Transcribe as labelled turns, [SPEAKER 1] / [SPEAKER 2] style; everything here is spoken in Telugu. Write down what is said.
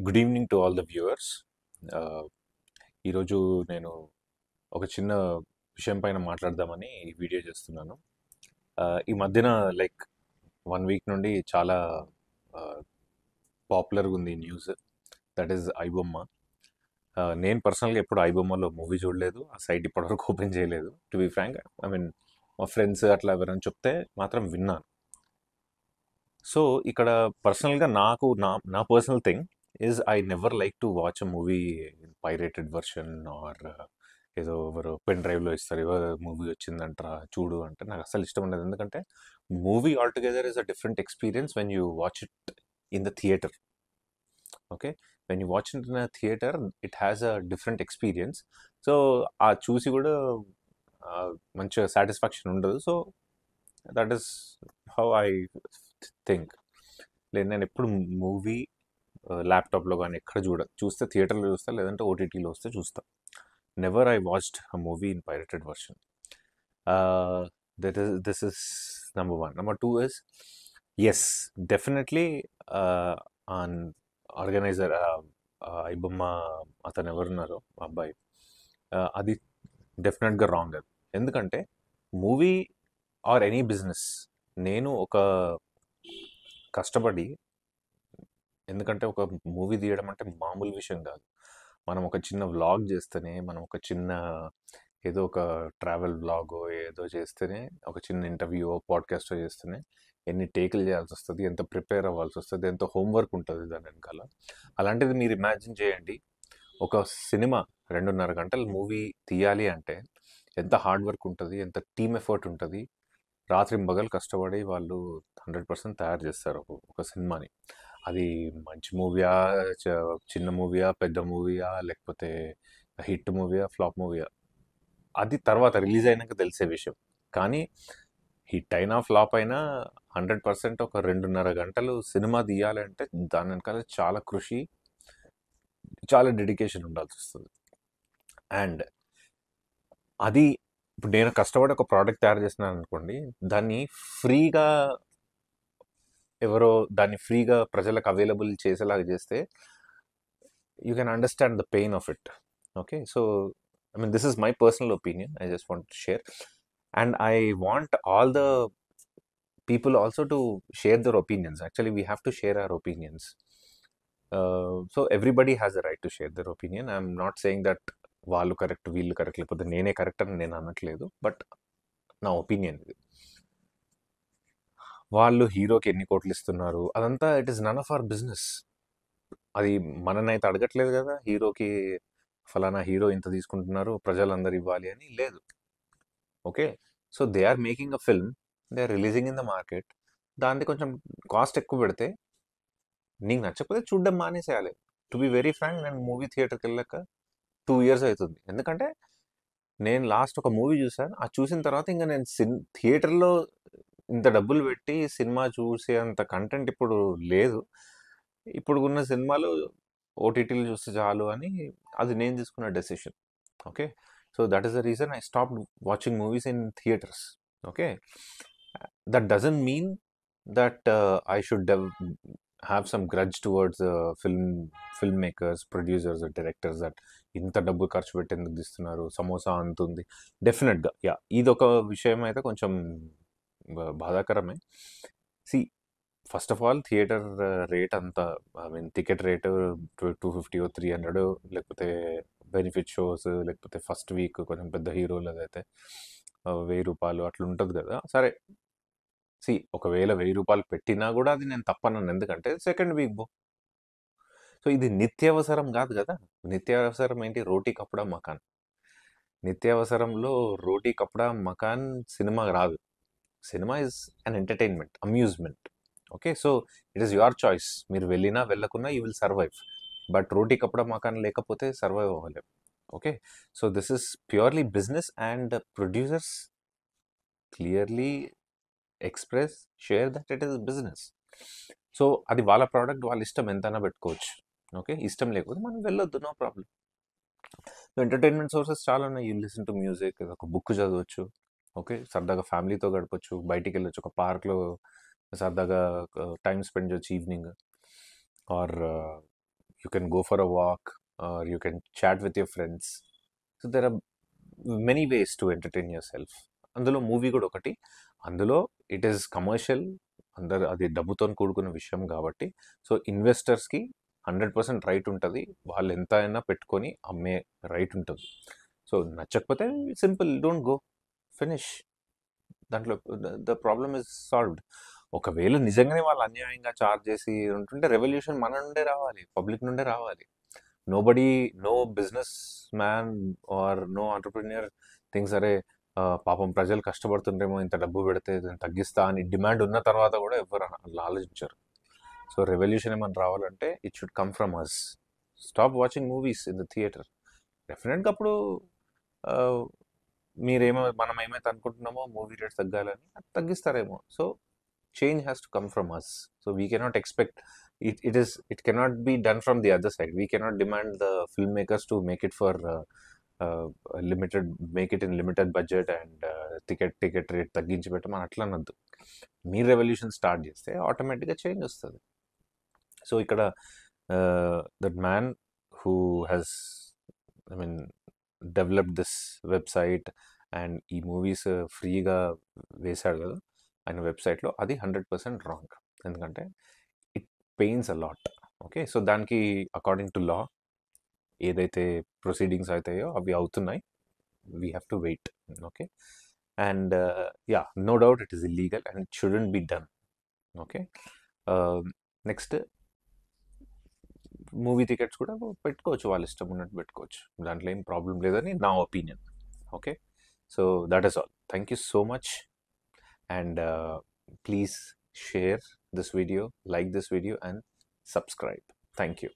[SPEAKER 1] Good evening to all the viewers. ఈరోజు నేను ఒక చిన్న విషయం పైన మాట్లాడదామని ఈ వీడియో చేస్తున్నాను. ఈ మధ్యన లైక్ 1 వీక్ నుండి చాలా పాపులర్గా ఉంది న్యూస్. That is iBomma. నేను పర్సనల్గా ఎప్పుడు ఐబొమ్మలో మూవీ చూడలేదు, ఆ సైట్ ఇప్పటివరకు ఓపెన్ చేయలేదు. To be frank, I mean మా ఫ్రెండ్స్ అట్లా ఎవరైనా చెప్తే మాత్రం విన్నాను. సో ఇక్కడ పర్సనల్గా నాకు నా నా personal thing is I never like to watch a movie in pirated version or ఏదో ఎవరు పెన్ డ్రైవ్లో ఇస్తారు, ఎవరు మూవీ వచ్చిందంటారా చూడు అంటే నాకు అసలు ఇష్టం ఉండదు. ఎందుకంటే movie all together is a different experience when you watch it in the theatre. Okay, when you watch it in a theatre it has a different experience. So ఆ చూసి కూడా మంచిగా సాటిస్ఫాక్షన్ ఉండదు. So that is how I think. లేదు, నేను ఎప్పుడు మూవీ ల్యాప్టాప్లో కానీ ఎక్కడ చూస్తే థియేటర్లో చూస్తా, లేదంటే ఓటీటీలో వస్తే చూస్తా. Never I watched a movie in pirated version. This is number one. Number two is yes, definitely on organiser iBomma అతను ఎవరున్నారో ఆ అబ్బాయి, అది డెఫినెట్గా రాంగ్. అది ఎందుకంటే మూవీ ఆర్ ఎనీ బిజినెస్, నేను ఒక కష్టపడి, ఎందుకంటే ఒక మూవీ తీయడం అంటే మామూలు విషయం కాదు. మనం ఒక చిన్న వ్లాగ్ చేస్తేనే, మనం ఒక చిన్న ఏదో ఒక ట్రావెల్ వ్లాగో ఏదో చేస్తేనే, ఒక చిన్న ఇంటర్వ్యూ పాడ్కాస్టో చేస్తేనే ఎన్ని టేకులు చేయాల్సి వస్తుంది, ఎంత ప్రిపేర్ అవ్వాల్సి వస్తుంది, ఎంత హోంవర్క్ ఉంటుంది దాని వెనకాల. అలాంటిది మీరు ఇమాజిన్ చేయండి, ఒక సినిమా 2.5 గంటల మూవీ తీయాలి అంటే ఎంత హార్డ్ వర్క్ ఉంటుంది, ఎంత టీమ్ ఎఫర్ట్ ఉంటుంది. రాత్రింబగలు కష్టపడి వాళ్ళు 100% తయారు చేస్తారు ఒక సినిమాని. అది మంచి మూవీయా, చిన్న మూవీయా, పెద్ద మూవీయా, లేకపోతే హిట్ మూవీయా, ఫ్లాప్ మూవీయా, అది తర్వాత రిలీజ్ అయినాక తెలిసే విషయం. కానీ హిట్ అయినా ఫ్లాప్ అయినా 100% ఒక 2.5 గంటలు సినిమా తీయాలంటే దాని వెనకాల చాలా కృషి, చాలా డెడికేషన్ ఉండాల్సి వస్తుంది. అండ్ అది ఇప్పుడు నేను కష్టపడి ఒక ప్రోడక్ట్ తయారు చేస్తున్నాను అనుకోండి, దాన్ని ఫ్రీగా ఎవరో దాన్ని ఫ్రీగా ప్రజలకు అవైలబుల్ చేసేలాగా చేస్తే you can understand the pain of it. Okay, so I mean this is my personal opinion, I just want to share. And I want all the people also to share their opinions. Actually, we have to share our opinions. So everybody has a right to share their opinion. I'm not saying that వాళ్ళు కరెక్ట్ వీళ్ళు కరెక్ట్, లేకపోతే నేనే కరెక్ట్ అని నేను అనట్లేదు. బట్ నా ఒపీనియన్ ఇది. వాళ్ళు హీరోకి ఎన్ని కోట్లు ఇస్తున్నారు అదంతా it is none of our business. అది మననైతే అడగట్లేదు కదా, హీరోకి ఫలానా హీరో ఇంత తీసుకుంటున్నారు ప్రజలందరూ ఇవ్వాలి అని లేదు. Okay, so they are making a film, they are releasing in the market. దాన్ని కొంచెం కాస్ట్ ఎక్కువ పెడితే నీకు నచ్చకపోతే చూడడం మానేసేయాలి. టు బి వెరీ ఫ్రాంక్, నేను మూవీ థియేటర్కి వెళ్ళాక 2 years అవుతుంది. ఎందుకంటే నేను లాస్ట్ ఒక మూవీ చూసాను, ఆ చూసిన తర్వాత ఇంకా నేను థియేటర్లో ఇంత డబ్బులు పెట్టి సినిమా చూసే అంత కంటెంట్ ఇప్పుడు లేదు. ఇప్పుడు ఉన్న సినిమాలు ఓటీటీలు చూస్తే చాలు అని, అది నేను తీసుకున్న decision. Okay, so that is the reason I stop watching movies in theatres. Okay, that doesn't mean that I should have some grudge towards filmmakers, producers, directors that ఇంత డబ్బు ఖర్చు పెట్టి ఎందుకు తీస్తున్నారు, సమోసా అంత ఉంది. డెఫినెట్గా యా, ఇదొక విషయం అయితే కొంచెం బాధాకరమే. See, first of all theatre rate అంతా, ఐ మీన్ టికెట్ రేటు 250 300, లేకపోతే బెనిఫిట్ షోస్, లేకపోతే ఫస్ట్ వీక్ కొంచెం పెద్ద హీరోలు అయితే 1000 రూపాయలు అట్లా ఉంటుంది కదా. సరే, సి, ఒకవేళ 1000 రూపాయలు పెట్టినా కూడా అది నేను తప్పనను, ఎందుకంటే సెకండ్ వీక్ బో. సో ఇది నిత్యావసరం కాదు కదా. నిత్యావసరం ఏంటి? రోటీ కపడా మకాన్. నిత్యావసరంలో రోటీ కపడా మకాన్ సినిమా రాదు. Cinema is an entertainment, amusement. Okay, so it is your choice. మీరు వెళ్ళినా వెళ్ళకున్నా యూ విల్ సర్వైవ్. బట్ రోటీ కపడా మకాన్ లేకపోతే సర్వైవ్ అవ్వలేం. Okay, so this is purely business and producers clearly express share that it is business. So అది వాళ్ళ ప్రోడక్ట్, వాళ్ళ ఇష్టం, ఎంతైనా పెట్టుకోవచ్చు. ఓకే, ఇష్టం లేకపోతే మనం వెళ్ళొద్దు, నో ప్రాబ్లం. ఎంటర్టైన్మెంట్ సోర్సెస్ చాలా ఉన్నాయి. యూ లిసన్ టు మ్యూజిక్, ఒక బుక్ చదవచ్చు. ఓకే, సరదాగా ఫ్యామిలీతో గడపచ్చు, బయటికి వెళ్ళొచ్చు, ఒక పార్క్లో సరదాగా టైం స్పెండ్ చేయొచ్చు evening. Or you can go for a walk, or you can chat with your friends. So there are many ways to entertain yourself. అందులో మూవీ కూడా ఒకటి. అందులో ఇట్ ఈస్ కమర్షియల్, అందరు అది డబ్బుతో కూడుకున్న విషయం కాబట్టి, సో ఇన్వెస్టర్స్కి 100% రైట్ ఉంటుంది, వాళ్ళు ఎంత అయినా పెట్టుకొని అమ్మే రైట్ ఉంటుంది. సో నచ్చకపోతే సింపుల్, డోంట్ గో, ఫినిష్. దాంట్లో ద ప్రాబ్లమ్ ఇస్ సాల్వ్డ్. ఒకవేళ నిజంగానే వాళ్ళు అన్యాయంగా చార్జ్ చేసి ఉంటుంటే రెవల్యూషన్ మన నుండే రావాలి, పబ్లిక్ నుండే రావాలి. Nobody, no business man or no entrepreneur things అరే పాపం ప్రజలు కష్టపడుతుంటేమో ఇంత డబ్బు పెడితే దీన్ని తగ్గిస్తా అని డిమాండ్ ఉన్న తర్వాత కూడా ఎవరు అలా ఆలోచించరు. సో రెవల్యూషన్ ఏమైనా రావాలంటే it should come from us. Stop watching movies in the theatre. డెఫినెట్గా అప్పుడు మనం ఏమైతే అనుకుంటున్నామో మూవీ రేట్స్ తగ్గాలని, అది తగ్గిస్తారేమో. So change has to come from us. So we cannot expect it cannot be done from the other side. We cannot demand the filmmakers to make it for make it in limited budget and ticket rate తగ్గించి పెట్టమని అట్లా అనద్దు. మీరు రెవల్యూషన్ స్టార్ట్ చేస్తే ఆటోమేటిక్గా చేంజ్ వస్తుంది. సో ఇక్కడ that man who has developed this website and ఈ మూవీస్ ఫ్రీగా వేశాడు కదా ఆయన వెబ్సైట్లో, అది 100% రాంగ్. ఎందుకంటే it pains a lot. Okay, so దానికి అకార్డింగ్ టు లా ఏదైతే ప్రొసీడింగ్స్ అవుతాయో అవి అవుతున్నాయి. We have to wait. Okay, and yeah, no doubt it is illegal and it shouldn't be done. Okay, next movie tickets కూడా పెట్టుకోవచ్చు, వాళ్ళ ఇష్టం ఉన్నట్టు పెట్టుకోవచ్చు, దాంట్లో ఏం ప్రాబ్లం లేదని నా opinion. Okay, so that is all. Thank you so much, and please share this video, like this video, and subscribe. Thank you.